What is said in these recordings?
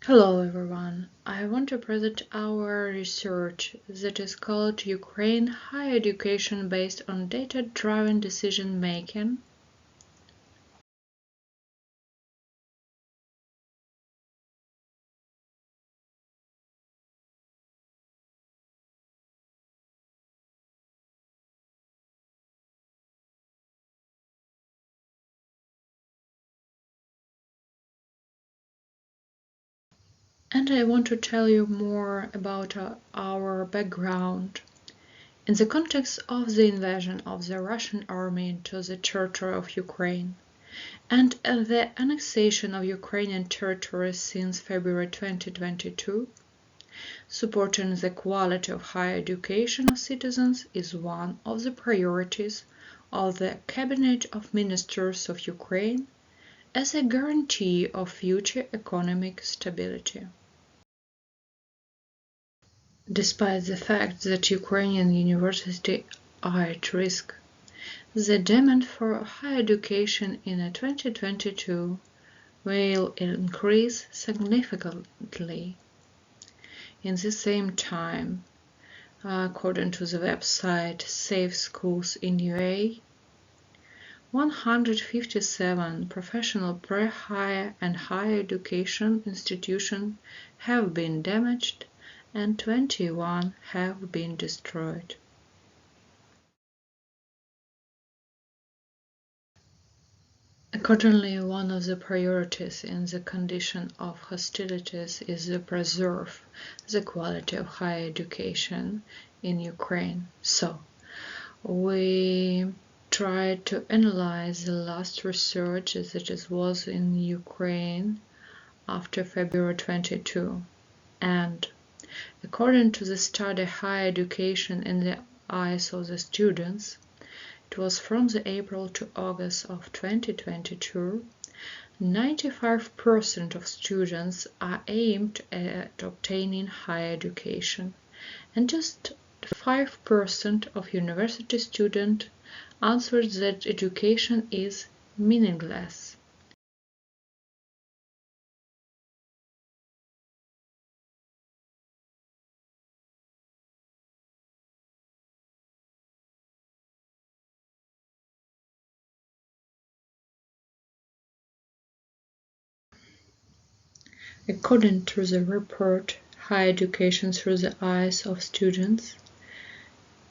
Hello everyone, I want to present our research that is called Ukraine Higher Education Based on Data-Driven Decision Making. And I want to tell you more about our background. In the context of the invasion of the Russian army into the territory of Ukraine, and the annexation of Ukrainian territories since February 2022, supporting the quality of higher education of citizens is one of the priorities of the Cabinet of Ministers of Ukraine as a guarantee of future economic stability. Despite the fact that Ukrainian universities are at risk, the demand for higher education in 2022 will increase significantly. In the same time, according to the website Safe Schools in UA, 157 professional pre-higher and higher education institutions have been damaged and 21 have been destroyed. Accordingly, one of the priorities in the condition of hostilities is to preserve the quality of higher education in Ukraine. So, we tried to analyze the last research that was in Ukraine after February 22, and according to the study Higher Education in the Eyes of the Students, it was from the April to August of 2022, 95% of students are aimed at obtaining higher education, and just 5% of university students answered that education is meaningless. According to the report Higher Education Through the Eyes of Students,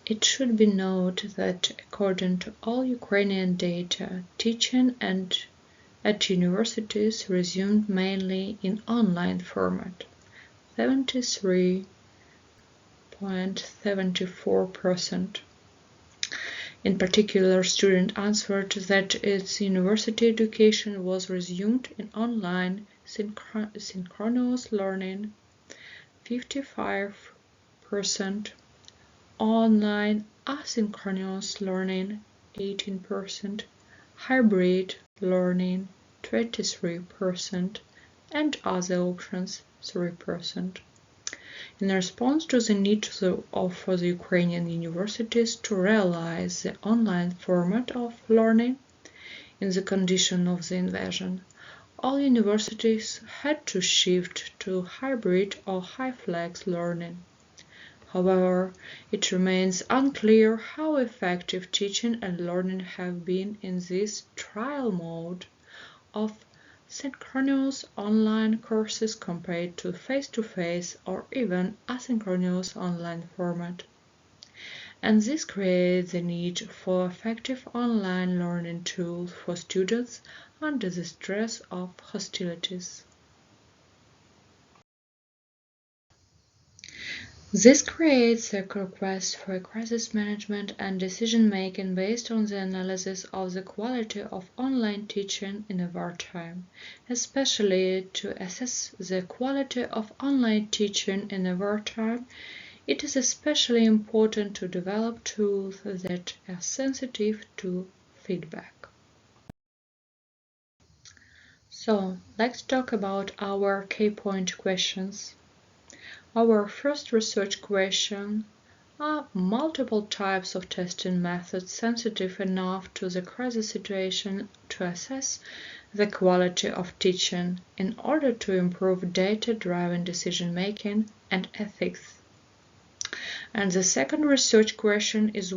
it should be noted that according to all Ukrainian data, teaching at universities resumed mainly in online format, 73.74%. In particular, students answered that its university education was resumed in online synchronous learning, 55%, online asynchronous learning, 18%, hybrid learning, 23%, and other options, 3%. In response to the need for the Ukrainian universities to realize the online format of learning in the condition of the invasion, all universities had to shift to hybrid or high-flex learning. However, it remains unclear how effective teaching and learning have been in this trial mode of synchronous online courses compared to face-to-face or even asynchronous online format. And this creates the need for effective online learning tools for students under the stress of hostilities. This creates a request for crisis management and decision-making based on the analysis of the quality of online teaching in wartime. Especially to assess the quality of online teaching in wartime, it is especially important to develop tools that are sensitive to feedback. So, let's talk about our key point questions. Our first research question: are multiple types of testing methods sensitive enough to the crisis situation to assess the quality of teaching in order to improve data-driven decision-making and ethics. And the second research question is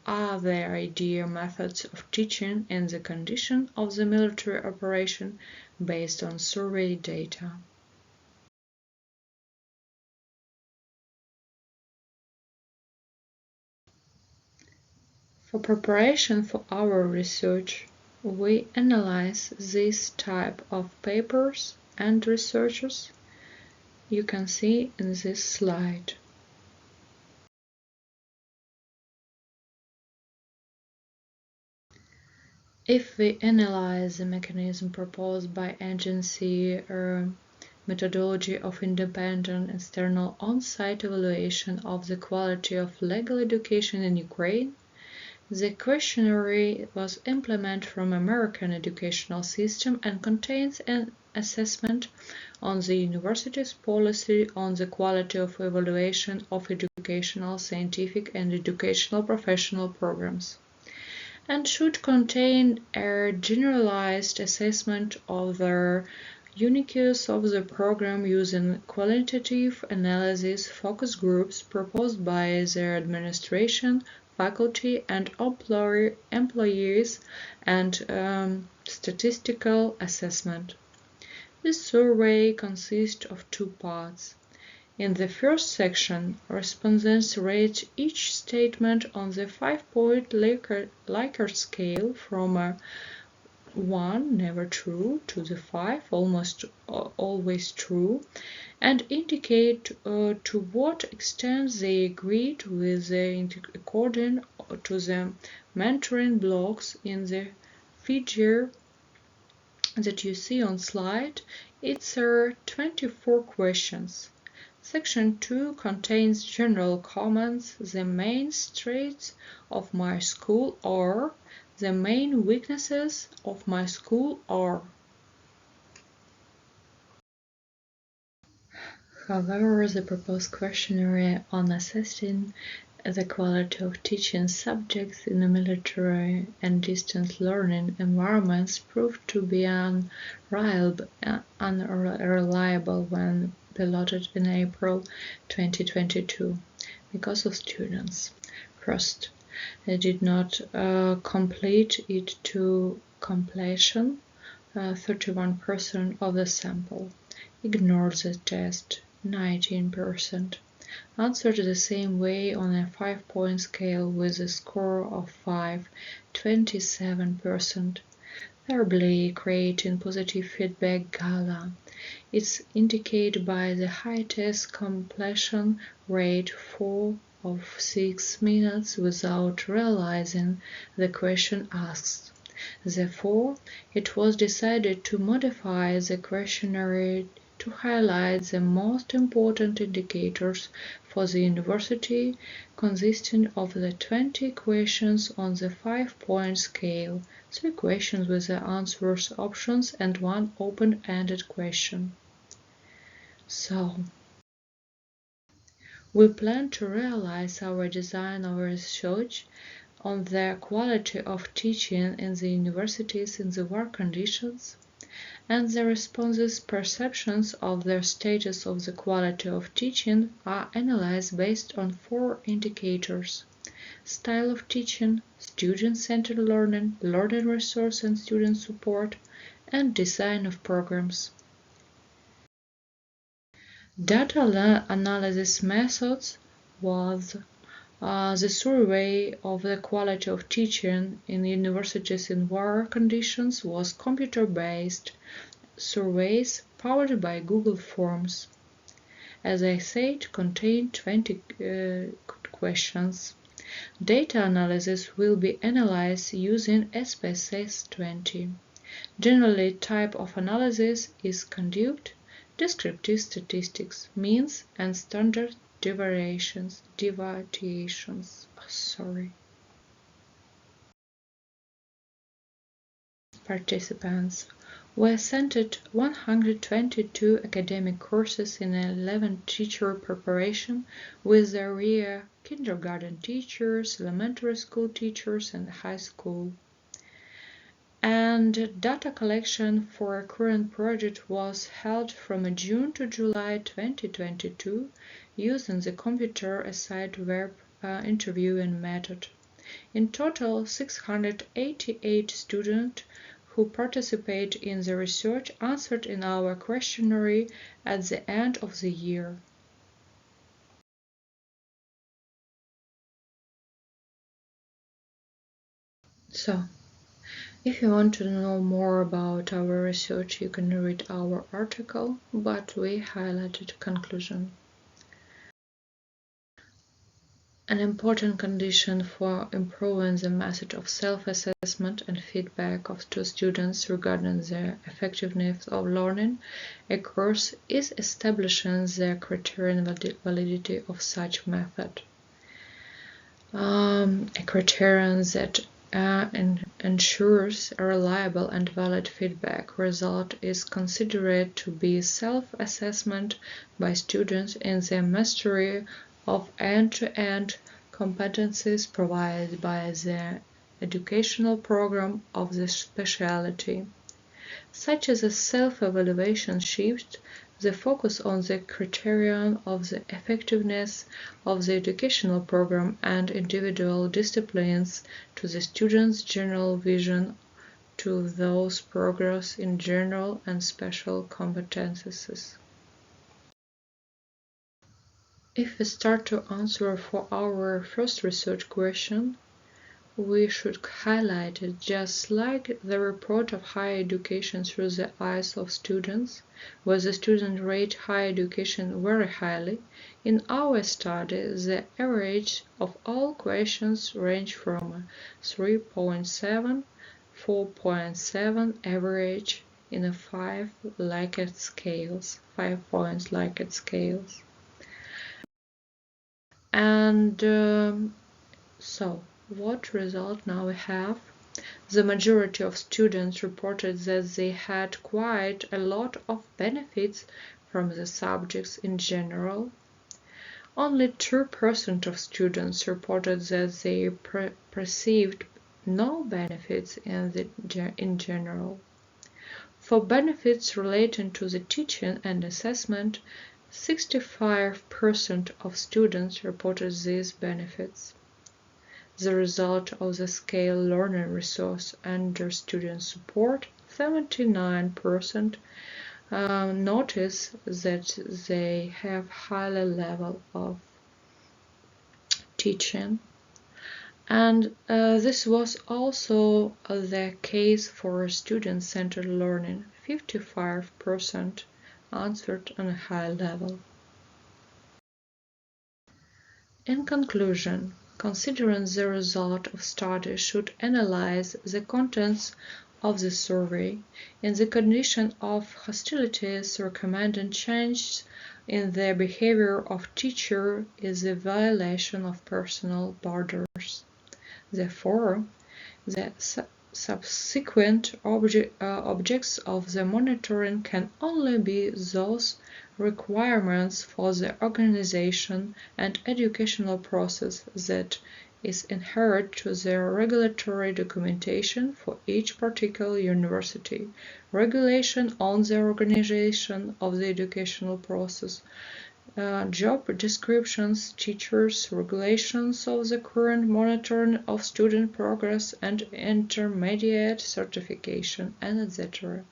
are there ideal methods of teaching in the condition of the military operation based on survey data. For preparation for our research, we analyze this type of papers and researches you can see in this slide. If we analyze the mechanism proposed by agency or methodology of independent external on-site evaluation of the quality of legal education in Ukraine, the questionnaire was implemented from American educational system and contains an assessment on the university's policy on the quality of evaluation of educational, scientific, and educational professional programs, and should contain a generalized assessment of the uniqueness of the program using qualitative analysis focus groups proposed by the administration, faculty, and employees, and statistical assessment. This survey consists of two parts. In the first section, respondents rate each statement on the 5-point Likert scale from a 1, never true, to the 5, almost always true, and indicate to what extent they agreed with according to the mentoring blocks in the figure that you see on slide. It's 24 questions. Section 2 contains general comments. The main strengths of my school are. The main weaknesses of my school are. However, the proposed questionnaire on assessing the quality of teaching subjects in the military and distance learning environments proved to be unreliable when piloted in April 2022 because of students. First, they did not complete it to completion. 31% of the sample ignored the test. 19% answered the same way on a 5-point scale with a score of 5. 27%. Thirdly, creating positive feedback gala. It's indicated by the high test completion rate 4 of 6 minutes without realizing the question asked. Therefore, it was decided to modify the questionnaire to highlight the most important indicators for the university, consisting of the 20 questions on the 5-point scale, 3 questions with the answers options, and 1 open-ended question. So, we plan to realize our design of research on the quality of teaching in the universities in the war conditions, and the responses' perceptions of their status of the quality of teaching are analyzed based on 4 indicators: style of teaching, student-centered learning, learning resource and student support, and design of programs. Data analysis methods was the survey of the quality of teaching in universities in war conditions was computer-based surveys powered by Google Forms. As I said, contained 20 questions. Data analysis will be analyzed using SPSS 20. Generally, type of analysis is conduct, descriptive statistics, means, and standard deviations. Participants were assigned 122 academic courses in 11 teacher preparation with area kindergarten teachers, elementary school teachers, and high school. And data collection for a current project was held from June to July 2022 using the computer-assisted web interviewing method. In total, 688 students who participate in the research answered in our questionnaire at the end of the year. So, if you want to know more about our research, you can read our article, but we highlighted conclusion. An important condition for improving the method of self-assessment and feedback to students regarding the effectiveness of learning a course is establishing the criterion validity of such method. A criterion that ensures a reliable and valid feedback result is considered to be self-assessment by students in their mastery of end-to-end competencies provided by the educational program of the specialty. Such as a self-evaluation shifts the focus on the criterion of the effectiveness of the educational program and individual disciplines to the student's general vision to those progress in general and special competencies. If we start to answer for our first research question, we should highlight it just like the report of higher education through the eyes of students, where the students rate higher education very highly. In our study, the average of all questions range from 3.7, 4.7 average in a 5 Likert scales, 5 points Likert scales. And so, what result now we have? The majority of students reported that they had quite a lot of benefits from the subjects in general. Only 2% of students reported that they perceived no benefits in general. For benefits relating to the teaching and assessment, 65% of students reported these benefits. The result of the scale learning resource under student support, 79% notice that they have higher level of teaching. And this was also the case for student-centered learning. 55% answered on a high level. In conclusion, considering the result of study should analyze the contents of the survey. In the condition of hostilities, recommending changes in the behavior of teacher is a violation of personal borders. Therefore, the subsequent objects of the monitoring can only be those requirements for the organization and educational process that is inherent to the regulatory documentation for each particular university, regulation on the organization of the educational process, job descriptions, teachers, regulations of the current monitoring of student progress and intermediate certification, and etc.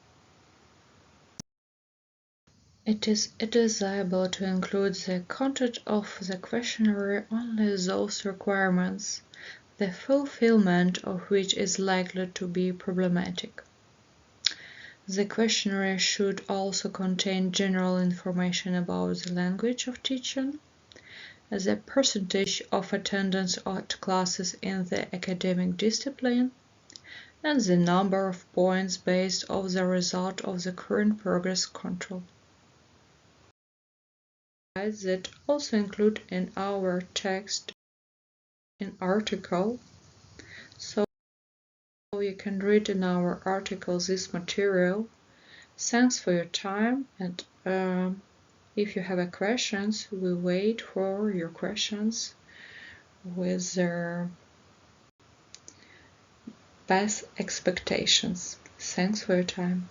It is desirable to include the content of the questionnaire only those requirements, the fulfillment of which is likely to be problematic. The questionnaire should also contain general information about the language of teaching, the percentage of attendance at classes in the academic discipline, and the number of points based on the result of the current progress control. That also include in our text in article, so you can read in our article this material. Thanks for your time, and if you have questions, we wait for your questions with pass expectations. Thanks for your time.